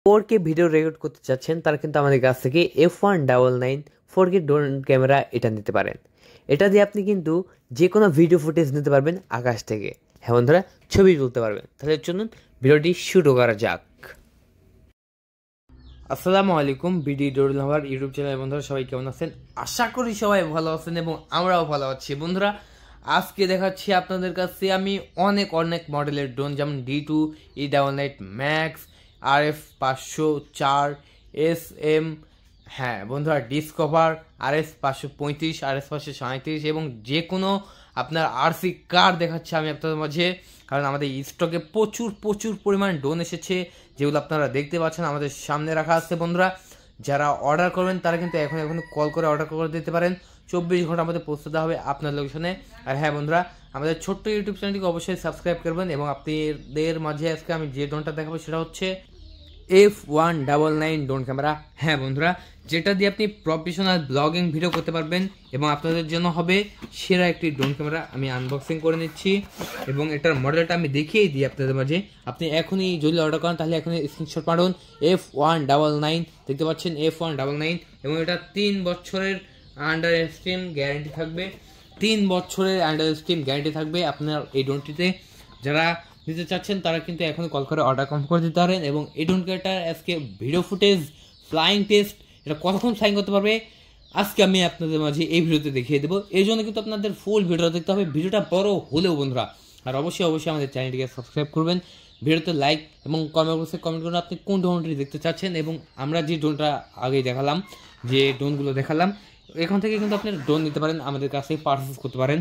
4K video record করতে চাচ্ছেন তারা কিন্তু আমাদের কাছ থেকে F199 4K ড্রোন ক্যামেরা এটা নিতে পারেন। এটা দিয়ে আপনি কিন্তু যে কোনো ভিডিও ফুটেজ নিতে পারবেন আকাশ থেকে। হ্যাঁ বন্ধুরা, ছবি তুলতে পারবেন। তাহলে চলুন ভিডিওটি শুরু করা যাক। আসসালামু আলাইকুম, বিডি ড্রোন লাভার ইউটিউব চ্যানেল বন্ধুরা সবাই কেমন আছেন? আশা করি সবাই ভালো আছেন এবং আমরাও ভালো আছি। বন্ধুরা, আজকে দেখাচ্ছি আপনাদের কাছে আমি অনেক মডেলের ড্রোন, যেমন D2, E88 max, RF504, SM, হ্যাঁ বন্ধুরা ডিসকভার, RS535, RS537 এবং যে কোনো আপনার আরসি কার দেখাচ্ছি আমি আপনাদের মাঝে। কারণ আমাদের স্টকে প্রচুর পরিমাণ ড্রোন এসেছে, যেগুলো আপনারা দেখতে পাচ্ছেন আমাদের সামনে রাখা আছে। বন্ধুরা, যারা অর্ডার করবেন তারা কিন্তু এখন কল করে অর্ডার করে দিতে পারেন। 24 ঘন্টার মধ্যে পৌঁছে দেওয়া হবে আপনার লোকেশনে। আর হ্যাঁ বন্ধুরা, আমাদের ছোট্ট ইউটিউব চ্যানেলটিকে অবশ্যই সাবস্ক্রাইব করবেন। এবং আপনাদের মাঝে আজকে আমি যে ড্রোনটা দেখাবো সেটা হচ্ছে F199 ড্রোন ক্যামেরা। হ্যাঁ বন্ধুরা, যেটা দিয়ে আপনি প্রফেশনাল ব্লগিং ভিডিও করতে পারবেন এবং আপনাদের জন্য হবে সেরা একটি ড্রোন ক্যামেরা। আমি আনবক্সিং করে নিচ্ছি এবং এটার মডেলটা আমি দেখিয়ে দিই আপনাদের মাঝে। আপনি এখনই যদি অর্ডার করেন তাহলে এখনই স্ক্রিনশট পাঠান। F199 দেখতে পাচ্ছেন, F199 এবং এটা 3 বছরের আন্ডার স্টিম গ্যারান্টি থাকবে। 3 বছরের আন্ডার স্টিম গ্যারান্টি থাকবে আপনার এই ড্রোনটিতে। যারা নিতে চাচ্ছেন তারা কিন্তু এখন কল করে অর্ডার কনফার্ম করে দিতে পারেন। এবং এই ড্রোন ক্যামেরাটার আজকে ভিডিও ফুটেজ, ফ্লাইং টেস্ট, এটা কতক্ষণ ফ্লাইং করতে পারবে আজকে আমি আপনাদের মাঝে এই ভিডিওতে দেখিয়ে দেবো। এই জন্য কিন্তু আপনাদের ফুল ভিডিও দেখতে হবে, ভিডিওটা বড় হলেও বন্ধুরা। আর অবশ্যই আমাদের চ্যানেলটিকে সাবস্ক্রাইব করবেন, ভিডিওতে লাইক এবং কমেন্ট বক্সে কমেন্ট করুন আপনি কোন ড্রোনটি দেখতে চাচ্ছেন। এবং আমরা যে ড্রোনটা আগে দেখালাম, যে ড্রোনগুলো দেখালাম, এখান থেকে কিন্তু আপনি ড্রোন নিতে পারেন, আমাদের কাছে পারচেস করতে পারেন।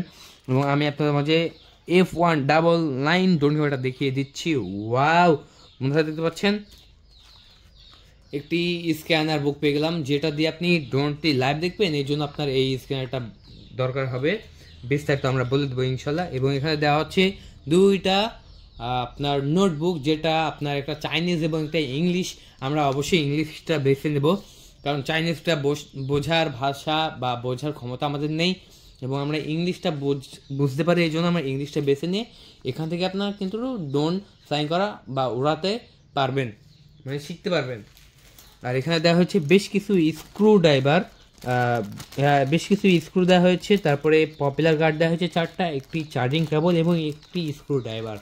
এবং আমি আপনাদের মাঝে F199 ড্রোন ক্যামেরাটা দেখিয়ে দিচ্ছি। ওয়াও বন্ধুরা, দেখতে পাচ্ছেন একটি স্ক্যানার বুক পেয়ে গেলাম, যেটা দিয়ে আপনি ড্রোনটি লাইভ দেখবেন। এই জন্য আপনার এই স্ক্যানারটা দরকার হবে। বিস্তারিত আমরা বলে দেবো ইনশাল্লাহ। এবং এখানে দেওয়া হচ্ছে দুইটা আপনার নোটবুক, যেটা আপনার একটা চাইনিজ এবং একটা ইংলিশ। আমরা অবশ্যই ইংলিশটা বেছে নেব, কারণ চাইনিজটা বোঝার ভাষা বা বোঝার ক্ষমতা আমাদের নেই এবং আমরা ইংলিশটা বুঝতে পারি। এই জন্য আমরা ইংলিশটা বেছে নিয়ে এখান থেকে আপনার কিন্তু ড্রোন ফ্লাইং করা বা উড়াতে পারবেন, মানে শিখতে পারবেন। আর এখানে দেওয়া হচ্ছে বেশ কিছু স্ক্রু ড্রাইভার, দেওয়া হয়েছে। তারপরে পপুলার গার্ড দেওয়া হয়েছে 4টা, একটি চার্জিং কেবল এবং একটি স্ক্রু ড্রাইভার।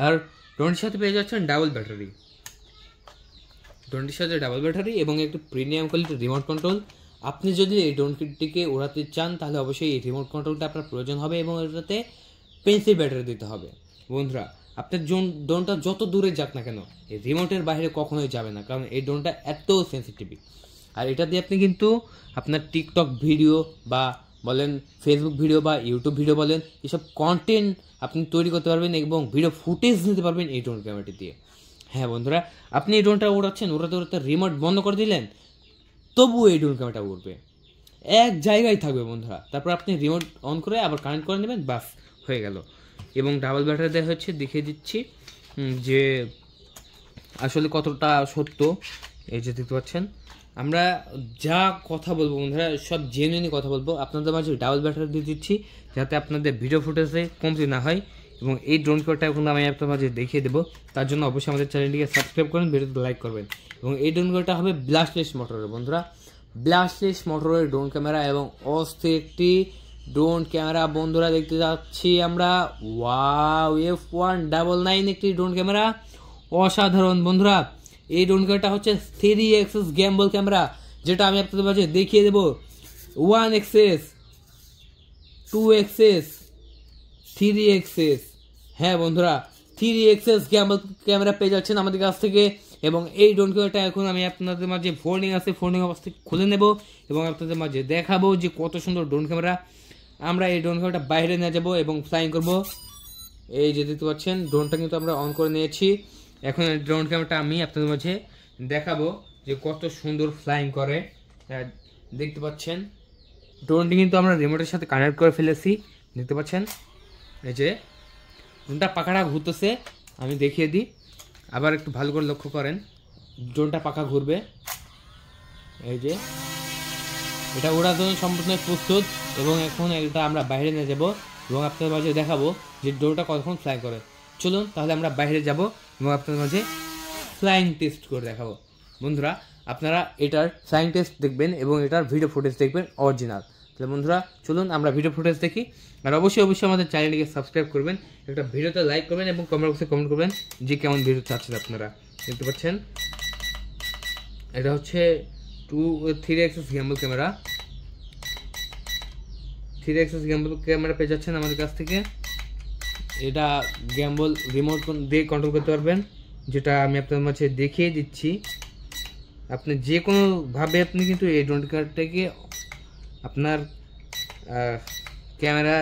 আর ড্রোনটির সাথে পেয়ে যাচ্ছেন ডাবল ব্যাটারি, এবং একটি প্রিমিয়াম কোয়ালিটির রিমোট কন্ট্রোল। আপনি যদি এই ড্রোনটিকে উড়াতে চান তাহলে অবশ্যই এই রিমোট কন্ট্রোলটা আপনার প্রয়োজন হবে এবং এটাতে পেন্সিল ব্যাটারি দিতে হবে। বন্ধুরা, আপনার ড্রোনটা যত দূরে যাক না কেন, এই রিমোটের বাইরে কখনোই যাবে না, কারণ এই ড্রোনটা এত সেন্সিটিভ। আর এটা দিয়ে আপনি কিন্তু আপনার টিকটক ভিডিও বা বলেন ফেসবুক ভিডিও বা ইউটিউব ভিডিও বলেন, এসব কন্টেন্ট আপনি তৈরি করতে পারবেন এবং ভিডিও ফুটেজ নিতে পারবেন এই ড্রোন ক্যামেরাটি দিয়ে। হ্যাঁ বন্ধুরা, আপনি এই ড্রোনটা উড়াতে রিমোট বন্ধ করে দিলেন, তবুও এই ড্রোন ক্যামেরাটা উড়বে, এক জায়গায় থাকবে বন্ধুরা। তারপর আপনি রিমোট অন করে আবার কানেক্ট করে নেবেন, বাস হয়ে গেল। এবং ডাবল ব্যাটারি দেওয়া হচ্ছে, দেখিয়ে দিচ্ছি যে আসলে কতটা সত্য। এই যে দেখতে পাচ্ছেন, আমরা যা কথা বলবো বন্ধুরা সব জেনুইনই কথা বলবো। আপনাদের মাঝে ডাবল ব্যাটারি দিয়ে দিচ্ছি যাতে আপনাদের ভিডিও ফুটেজে কমতি না হয়। এবং এই ড্রোন ক্যামেরাটা এখন আমি আপনার মাঝে দেখিয়ে দেবো, তার জন্য অবশ্যই আমাদের চ্যানেলটিকে সাবস্ক্রাইব করবেন, ভিডিওতে লাইক করবেন। এবং এই ড্রোন ক্যামেরাটা হবে ব্লাস্টলেস মোটরের বন্ধুরা, ব্লাস্টলেস মোটরের ড্রোন ক্যামেরা এবং অস্থির একটি ড্রোন ক্যামেরা বন্ধুরা দেখতে যাচ্ছি আমরা। ওয়াও, F199 একটি ড্রোন ক্যামেরা, অসাধারণ বন্ধুরা। এই ড্রোন ক্যামেরাটা হচ্ছে 3 এক্সেস গ্যাম্বল ক্যামেরা, যেটা আমি আপনাদের মাঝে দেখিয়ে দেবো। 1 এক্সেস, 2 এক্সেস, 3 এক্সেস। হ্যাঁ বন্ধুরা, 3 এক্সেস গ্যাম্বল ক্যামেরা পেয়ে যাচ্ছেন আমাদের কাছ থেকে। এবং এই ড্রোন ক্যামেরাটা এখন আমি আপনাদের মাঝে ফোল্ডিং অবস্থা খুলে নেব এবং আপনাদের মাঝে দেখাবো যে কত সুন্দর ড্রোন ক্যামেরা। আমরা এই ড্রোন ক্যামেরাটা বাইরে নিয়ে যাবো এবং ফ্লাইং করব। এই যে দেখতে পাচ্ছেন, ড্রোনটা কিন্তু আমরা অন করে নিয়েছি। এখন এই ড্রোন ক্যামেরাটা আমি আপনাদের মাঝে দেখাবো যে কত সুন্দর ফ্লাইং করে। দেখতে পাচ্ছেন, ড্রোনটি কিন্তু আমরা রিমোটের সাথে কানেক্ট করে ফেলেছি। দেখতে পাচ্ছেন, এই যে ড্রোনটা পাখাটা ঘুরতেছে, আমি দেখিয়ে দিই, আবার একটু ভালো করে লক্ষ্য করেন। ড্রোনটা পাখা ঘুরবে, এই যে এটা ওড়ার জন্য সম্পূর্ণ প্রস্তুত। এবং এখন এটা আমরা বাইরে নিয়ে যাব এবং আপনাদের মাঝে দেখাবো যে ড্রোনটা কতক্ষণ ফ্লাই করে। চলুন তাহলে আমরা বাইরে যাব এবং আপনাদের মাঝে ফ্লাইং টেস্ট করে দেখাবো। বন্ধুরা আপনারা এটার ফ্লাইং টেস্ট দেখবেন এবং এটার ভিডিও ফুটেজ দেখবেন অরিজিনাল। তাহলে বন্ধুরা চলুন আমরা ভিডিও ফুটেজ দেখি। আর অবশ্যই আমাদের চ্যানেলটিকে সাবস্ক্রাইব করবেন, একটা ভিডিওতে লাইক করবেন এবং কমেন্ট বক্সে কমেন্ট করবেন যে কেমন ভিডিও চাচ্ছেন আপনারা। দেখতে পাচ্ছেন এটা হচ্ছে 3 axis gamble camera. 3 axis gamble camera পেয়ে যাচ্ছেন আমাদের কাছ থেকে। এটা গ্যাম্বল রিমোট দিয়ে কন্ট্রোল করতে পারবেন, যেটা আমি আপনাদের মাঝে দেখিয়ে দিচ্ছি। আপনি যে কোনোভাবে আপনি কিন্তু এই ড্রোন ক্যামেরাটাকে আপনার ক্যামেরা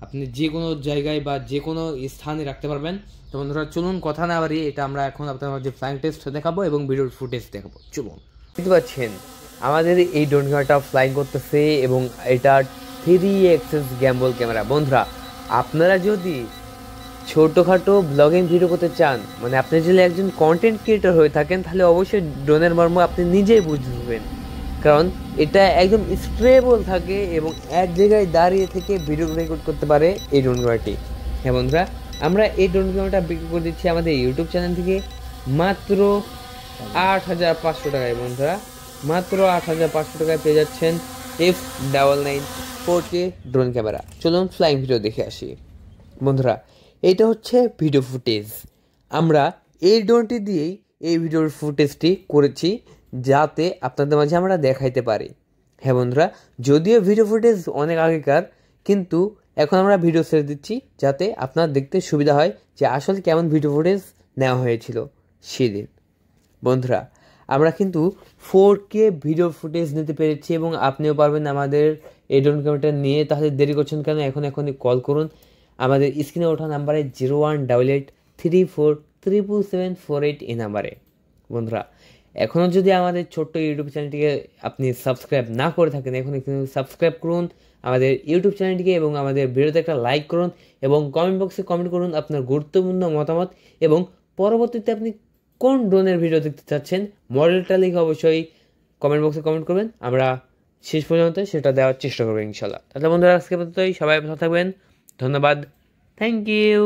আপনি যে কোনো জায়গায় বা যে কোনো স্থানে রাখতে পারবেন। তো বন্ধুরা চলুন কথা না বাড়িয়ে এটা আমরা এখন আপনার মাঝে ফ্লাইং টেস্ট দেখাবো এবং ভিডিওর ফুটেজ দেখাবো। চলুন। দেখতে পাচ্ছেন আমাদের এই ড্রোন ক্যামেরাটা ফ্লাইং করতেছে এবং এটা 3 axis গ্যাম্বল ক্যামেরা। বন্ধুরা আপনারা যদি ছোটোখাটো ব্লগিং ভিডিও করতে চান, মানে আপনি যদি একজন কন্টেন্ট ক্রিয়েটর হয়ে থাকেন, তাহলে অবশ্যই ড্রোনের মর্ম আপনি নিজেই বুঝবেন, কারণ এটা একদম স্টেবল থাকে এবং এক জায়গায় দাঁড়িয়ে থেকে ভিডিও রেকর্ড করতে পারে এই ড্রোন ক্যামেরাটি। হ্যাঁ বন্ধুরা, আমরা এই ড্রোন ক্যামেরাটা বিক্রি করে দিচ্ছি আমাদের ইউটিউব চ্যানেল থেকে মাত্র 8,500 টাকায়। বন্ধুরা মাত্র 8,500 টাকায় পেয়ে যাচ্ছেন F99 4K ড্রোন ক্যামেরা। চলুন ফ্লাইং ভিডিও দেখে আসি। বন্ধুরা এইটা হচ্ছে ভিডিও ফুটেজ, আমরা এই ড্রোনটি দিয়েই এই ভিডিওর ফুটেজটি করেছি যাতে আপনাদের মাঝে আমরা দেখাইতে পারি। হ্যাঁ বন্ধুরা, যদিও ভিডিও ফুটেজ অনেক আগেকার, কিন্তু এখন আমরা ভিডিও ছেড়ে দিচ্ছি যাতে আপনার দেখতে সুবিধা হয় যে আসলে কেমন ভিডিও ফুটেজ নেওয়া হয়েছিল সেদিন। বন্ধুরা আমরা কিন্তু 4K ভিডিও ফুটেজ নিতে পেরেছি এবং আপনিও পারবেন আমাদের এই ড্রোন ক্যামেরাটা নিয়ে। তাহলে দেরি করছেন কেন, এখনই কল করুন আমাদের স্ক্রিনে ওঠা নাম্বারে 018834777748 এই নাম্বারে। বন্ধুরা এখনও যদি আমাদের ছোট্ট ইউটিউব চ্যানেলটিকে আপনি সাবস্ক্রাইব না করে থাকেন, এখন কিন্তু সাবস্ক্রাইব করুন আমাদের ইউটিউব চ্যানেলটিকে এবং আমাদের ভিডিওতে একটা লাইক করুন এবং কমেন্ট বক্সে কমেন্ট করুন আপনার গুরুত্বপূর্ণ মতামত এবং পরবর্তীতে আপনি কোন ড্রোনের ভিডিও দেখতে চাচ্ছেন মডেলটা লিখে অবশ্যই কমেন্ট বক্সে কমেন্ট করবেন, আমরা শেষ পর্যন্ত সেটা দেওয়ার চেষ্টা করবো ইনশাল্লাহ। তাহলে বন্ধুরা আজকে পর্যন্তই, সবাই ভালো থাকবেন, ধন্যবাদ, থ্যাংক ইউ।